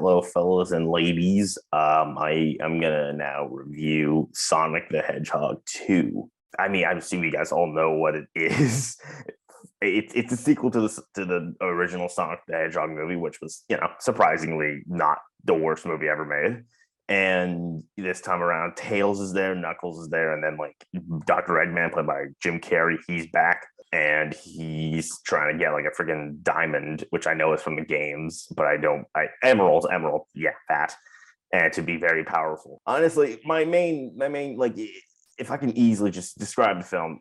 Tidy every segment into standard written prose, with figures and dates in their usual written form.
hello, fellas and ladies. I am gonna now review Sonic the Hedgehog 2. I mean, I'm assuming you guys all know what it is. It's a sequel to the original Sonic the Hedgehog movie, which was, surprisingly not the worst movie ever made. And this time around, Tails is there, Knuckles is there, and then like Dr. Eggman, played by Jim Carrey, he's back and he's trying to get like a freaking diamond, which I know is from the games, but I don't. Emerald, yeah, that, and to be very powerful. Honestly, my main like, if I can easily just describe the film,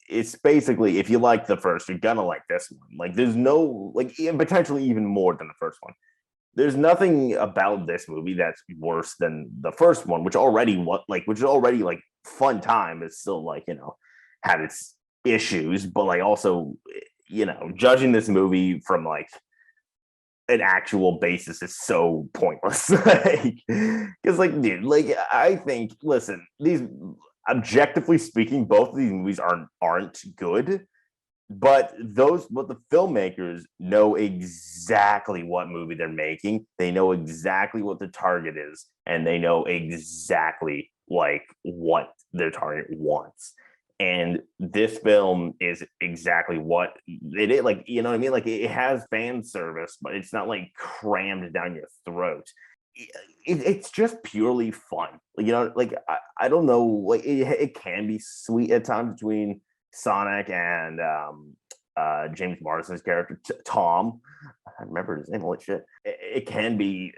it's basically, if you like the first, you're gonna like this one. Like, there's no like, potentially even more than the first one. There's nothing about this movie that's worse than the first one, which is already like fun time. It's still like, had its issues, but like also, judging this movie from like an actual basis is so pointless. Because like, dude, like, I think, listen, these, objectively speaking, both of these movies aren't good, but the filmmakers know exactly what movie they're making. They know exactly what the target is, and they know exactly like what their target wants. And this film is exactly what it is. Like, you know what I mean? Like, it has fan service, but it's not like crammed down your throat. It's just purely fun. Like, like, I don't know, like, it can be sweet at times between Sonic and James Marsden's character Tom. I remember his name. Holy shit! It can be,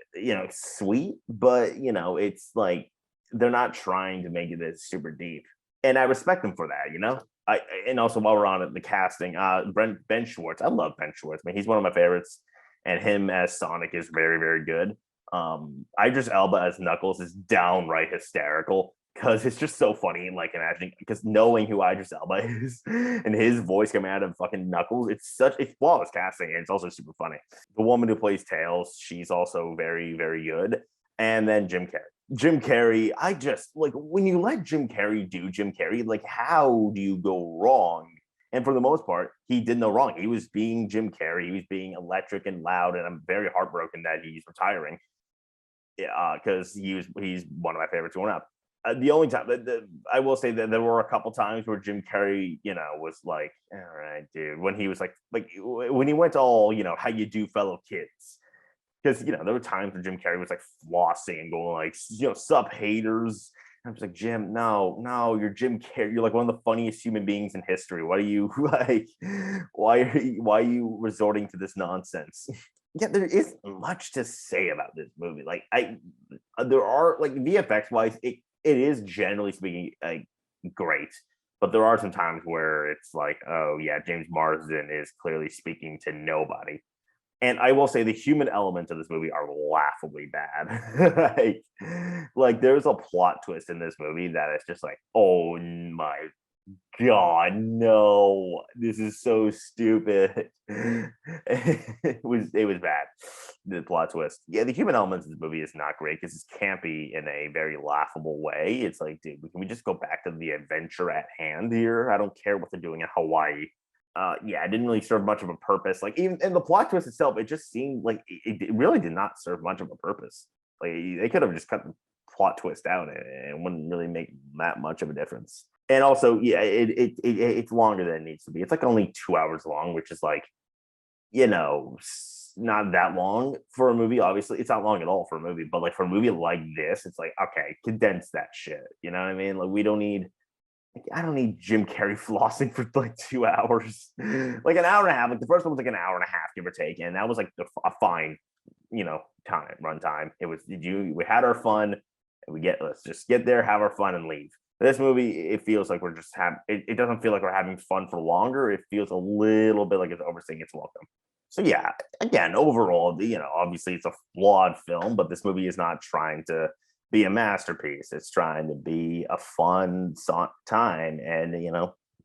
sweet, but it's like they're not trying to make it this super deep, and I respect them for that. And also, while we're on it, the casting, Ben Schwartz. I love Ben Schwartz. I mean, he's one of my favorites, and him as Sonic is very, very good. Idris Elba as Knuckles is downright hysterical, because it's just so funny, like, imagining, because knowing who Idris Elba is and his voice coming out of fucking Knuckles, it's flawless casting, and it's also super funny. The woman who plays Tails, she's also very, very good. And then Jim Carrey, I just like, when you let Jim Carrey do Jim Carrey, like, how do you go wrong? And for the most part, he did no wrong. He was being Jim Carrey. He was being electric and loud, and I'm very heartbroken that he's retiring. Because he's one of my favorites growing up. The only time I will say that there were a couple times where Jim Carrey, was like, all right, dude, when he was like when he went all, how you do, fellow kids. Because, there were times when Jim Carrey was like flossing and going like, sup haters. And I was like, Jim, no, you're Jim Carrey. You're like one of the funniest human beings in history. Why do you like, why are you resorting to this nonsense? Yeah, there isn't much to say about this movie. Like, there are, like, VFX wise, it is generally speaking like great, but there are some times where it's like, oh yeah, James Marsden is clearly speaking to nobody. And I will say the human elements of this movie are laughably bad. like, there's a plot twist in this movie that is just like, oh my God, no, this is so stupid. It was bad. The plot twist. Yeah, the human elements of this movie is not great because it's campy in a very laughable way. It's like, dude, can we just go back to the adventure at hand here? I don't care what they're doing in Hawaii. Yeah, it didn't really serve much of a purpose. Like, even in the plot twist itself, it just seemed like it really did not serve much of a purpose. Like, they could have just cut the plot twist out, and it wouldn't really make that much of a difference. And also, yeah, it's longer than it needs to be. It's like only 2 hours long, which is like, not that long for a movie. Obviously, it's not long at all for a movie, but like, for a movie like this, it's like, okay, condense that shit. You know what I mean? Like, I don't need Jim Carrey flossing for like 2 hours, like an hour and a half. Like, the first one was like an hour and a half, give or take, and that was like a fine, run time. We had our fun, and let's just get there, have our fun, and leave. This movie, it feels like we're just it doesn't feel like we're having fun for longer. It feels a little bit like it's overstaying its welcome. So yeah, again, overall, obviously it's a flawed film, but this movie is not trying to be a masterpiece. It's trying to be a fun time, and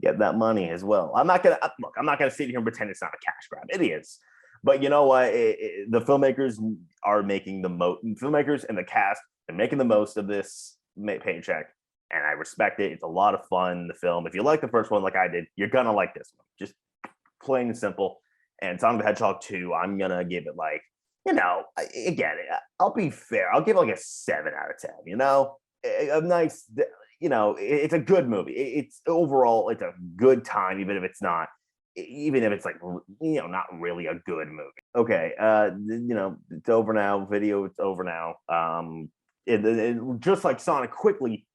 get that money as well. I'm not gonna sit here and pretend it's not a cash grab. It is, but you know what? The filmmakers are making the most. Filmmakers and the cast are making the most of this paycheck, and I respect it. It's a lot of fun. The film, if you like the first one like I did, you're gonna like this one. Just plain and simple. And Sonic the Hedgehog 2, I'm gonna give it like again, I'll be fair. I'll give it like a 7 out of 10. A nice, it's a good movie. It's overall, it's a good time, even if it's like, not really a good movie. Okay, it's over now. Video, it's over now. Just like Sonic, quickly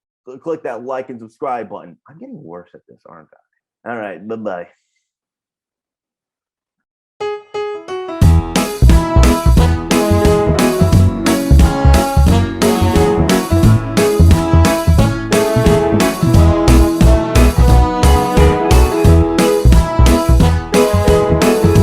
click that like and subscribe button. I'm getting worse at this, aren't I? All right, bye bye.